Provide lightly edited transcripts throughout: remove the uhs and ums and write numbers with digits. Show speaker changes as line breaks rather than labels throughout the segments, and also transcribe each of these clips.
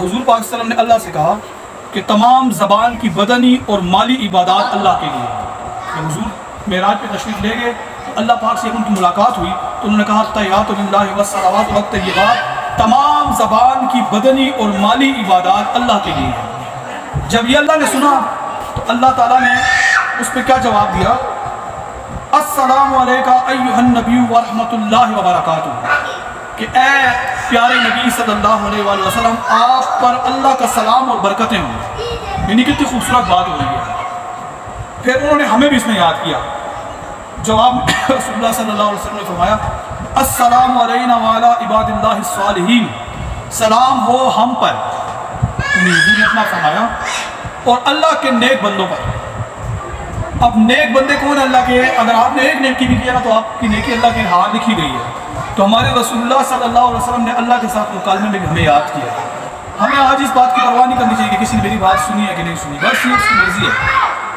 حضور پاک صلی اللہ علیہ وسلم نے اللہ سے کہا کہ تمام زبان کی بدنی اور مالی عبادات اللہ کے لیے ہیں۔ کہ حضور معراج پہ تشریف لے گئے، اللہ پاک سے ان کی ملاقات ہوئی تو انہوں نے کہا تحیات للہ والصلوات والطیبات، تمام زبان کی بدنی اور مالی عبادات اللہ کے لیے ہیں۔ جب یہ اللہ نے سنا تو اللہ تعالیٰ نے اس پہ کیا جواب دیا؟ السلام علیکہ ایھا النبی ورحمۃ اللہ وبرکاتہ، کہ اے پیارے نبی صلی اللہ علیہ وآلہ وسلم آپ پر اللہ کا سلام اور برکتیں ہوں۔ یعنی کتنی خوبصورت بات ہو رہی ہے۔ پھر انہوں نے ہمیں بھی اس میں یاد کیا۔ جواب رسول اللہ صلی اللہ علیہ وسلم نے فرمایا السلام علینا وعلی عباد اللہ الصالحین، سلام ہو ہم پر، یعنی حضور نے اپنا فرمایا، اور اللہ کے نیک بندوں پر۔ اب نیک بندے کون ہیں اللہ کے؟ اگر آپ نے ایک نیکی بھی کیا نا تو آپ کی نیکی اللہ کے ہاں لکھی گئی ہے۔ تو ہمارے رسول اللہ صلی اللہ علیہ وسلم نے اللہ کے ساتھ مکالمے میں بھی ہمیں یاد کیا۔ ہمیں آج اس بات کی پرواہ نہیں کرنی چاہیے کہ کسی نے میری بات سنی ہے کہ نہیں سنی، بس یہ اس کی مرضی ہے۔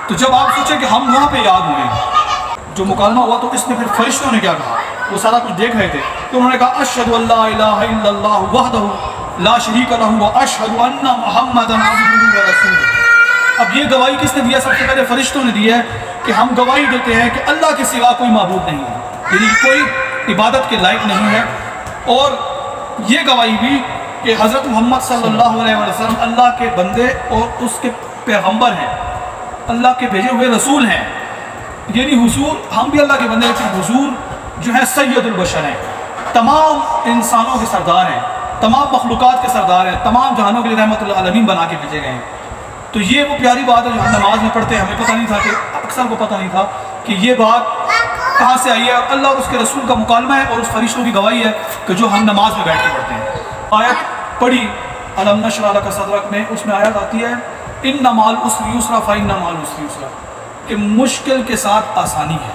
تو جب آپ سوچیں کہ ہم وہاں پہ یاد ہوئے، جو مکالمہ ہوا تو اس نے پھر فرشتوں نے کیا کہا، وہ سارا کچھ دیکھ رہے تھے تو انہوں نے کہا اشہد ان لا الہ الا اللہ وحدہ لا شریک لہ واشہد ان محمدا عبدہ ورسولہ۔ اب یہ گواہی کس نے دیا؟ سب سے پہلے فرشتوں نے دی ہے کہ ہم گواہی دیتے ہیں کہ اللہ کے سوا کوئی معبود نہیں ہے، یعنی کوئی عبادت کے لائق نہیں ہے، اور یہ گواہی بھی کہ حضرت محمد صلی اللہ علیہ وسلم اللہ کے بندے اور اس کے پیغمبر ہیں، اللہ کے بھیجے ہوئے رسول ہیں۔ یعنی حضور ہم بھی اللہ کے بندے ہیں، حضور جو ہے سید البشر ہیں، تمام انسانوں کے سردار ہیں، تمام مخلوقات کے سردار ہیں، تمام جہانوں کے لیے رحمت للعالمین بنا کے بھیجے گئے ہیں۔ تو یہ وہ پیاری بات ہے جو ہم نماز میں پڑھتے ہیں، ہمیں پتہ نہیں تھا کہ اکثر کو پتہ نہیں تھا کہ یہ بات کہاں سے آئی ہے، اللہ اور اس کے رسول کا مکالمہ ہے اور اس فرشتوں کی گواہی ہے کہ جو ہم نماز میں بیٹھ کے پڑھتے ہیں۔ آیت پڑھی الم نشرح لک صدرک میں، اس میں آیت آتی ہے ان مع العسر یسرا فإن مع العسر یسرا، کہ مشکل کے ساتھ آسانی ہے۔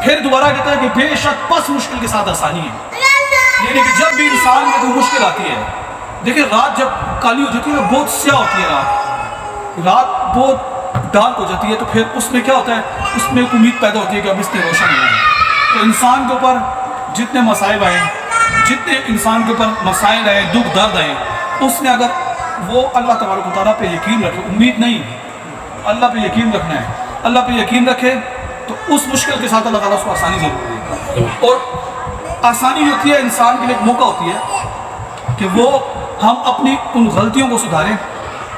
پھر دوبارہ کہتا ہے کہ بے شک پس مشکل کے ساتھ آسانی ہے۔ یعنی کہ جب بھی انسان میں کوئی مشکل آتی ہے، دیکھیں رات جب کالی ہو جاتی ہے بہت سیاہ ہوتی ہے، رات بہت ڈارک ہو جاتی ہے، تو پھر اس میں کیا ہوتا ہے، اس میں ایک امید پیدا ہوتی ہے کہ اب اس نے روشن ہونا ہے۔ تو انسان کے اوپر جتنے مصائب آئے، جتنے انسان کے اوپر مسائل آئے، دکھ درد آئے، اس نے اگر وہ اللہ تبارک و تعالیٰ پہ یقین رکھے، امید نہیں، اللہ پہ یقین رکھنا ہے، اللہ پہ یقین رکھے تو اس مشکل کے ساتھ اللہ تعالیٰ اس کو آسانی ضرور دے گا۔ اور آسانی ہوتی ہے انسان کے لیے ایک موقع ہوتی ہے کہ وہ ہم اپنی ان غلطیوں کو سدھاریں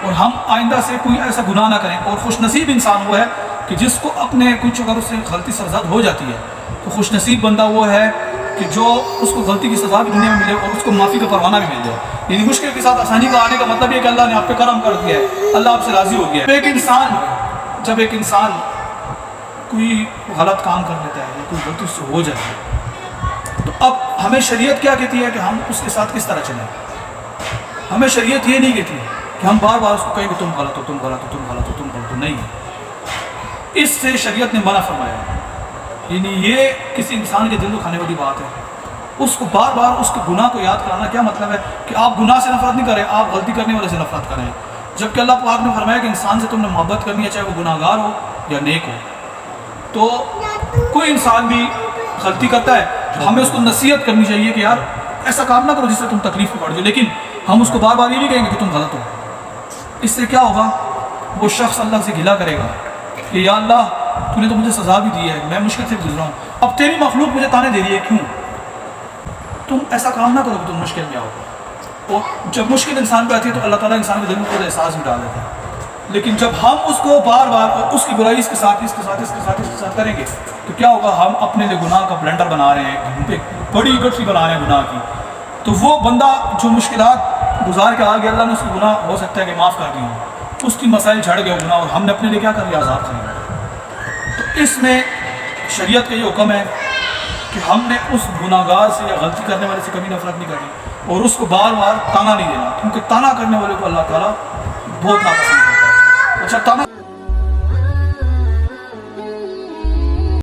اور ہم آئندہ سے کوئی ایسا گناہ نہ کریں۔ اور خوش نصیب انسان وہ ہے کہ جس کو اپنے کچھ اگر اس سے غلطی سرزد ہو جاتی ہے تو خوش نصیب بندہ وہ ہے کہ جو اس کو غلطی کی سزا بھی دنیا میں ملے اور اس کو معافی کا پروانہ بھی مل جائے۔ یعنی مشکل کے ساتھ آسانی کا آنے کا مطلب یہ کہ اللہ نے آپ پہ کرم کر دیا ہے، اللہ آپ سے راضی ہو گیا ہے۔ جب ایک انسان کوئی غلط کام کر لیتا ہے یا کوئی غلطی اس سے ہو جاتی ہے تو اب ہمیں شریعت کیا کہتی ہے کہ ہم اس کے ساتھ کس طرح چلیں؟ ہمیں شریعت یہ نہیں کہتی کہ ہم بار بار اس کو کہیں کہ تم غلط ہو، تم غلط ہو، تم غلط ہو، تم غلط ہو، نہیں۔ اس سے شریعت نے منع فرمایا ہے۔ یعنی یہ کسی انسان کے دل کو کھانے والی بات ہے۔ اس کو بار بار اس کے گناہ کو یاد کرانا کیا مطلب ہے کہ آپ گناہ سے نفرت نہیں کریں، آپ غلطی کرنے والے سے نفرت کریں، جبکہ اللہ پاک نے فرمایا کہ انسان سے تم نے محبت کرنی ہے، چاہے وہ گناہ گار ہو یا نیک ہو۔ تو کوئی انسان بھی غلطی کرتا ہے تو ہمیں اس کو نصیحت کرنی چاہیے کہ یار ایسا کام نہ کرو جس سے تم تکلیف میں پڑ جاؤ، لیکن ہم اس کو بار بار یہ نہیں کہیں گے کہ تم غلط ہو۔ اس سے کیا ہوگا؟ وہ شخص اللہ سے گلہ کرے گا کہ یا اللہ تو نے تو مجھے سزا بھی دی ہے، میں مشکل سے گزرا ہوں، اب تیری مخلوق مجھے تانے دے رہی ہے، کیوں؟ تم ایسا کام نہ کرو کہ تم مشکل میں آؤ۔ اور جب مشکل انسان پہ آتی ہے تو اللہ تعالیٰ انسان کے دل میں خود احساس بھی ڈال دیتا ہے، لیکن جب ہم اس کو بار بار اور اس کی برائی اس کے ساتھ کریں گے تو کیا ہوگا؟ ہم اپنے لیے گناہ کا بلنڈر بنا رہے ہیں، بڑی گٹھی بنا رہے ہیں گناہ کی۔ تو وہ بندہ جو مشکلات گزار کے آ گیا، اللہ نے اس کو گناہ ہو سکتا ہے کہ معاف کر دیا، اس کی مسائل جھڑ گئے گناہ، اور ہم نے اپنے لیے کیا کر لیا؟ عذاب کر لیا۔ تو اس میں شریعت کا یہ حکم ہے کہ ہم نے اس گناہ گار سے یا غلطی کرنے والے سے کبھی نفرت نہیں کرنی اور اس کو بار بار تانا نہیں دینا، کیونکہ تانا کرنے والے کو اللہ تعالیٰ بہت ناپسند کرتا ہے۔ اچھا تانا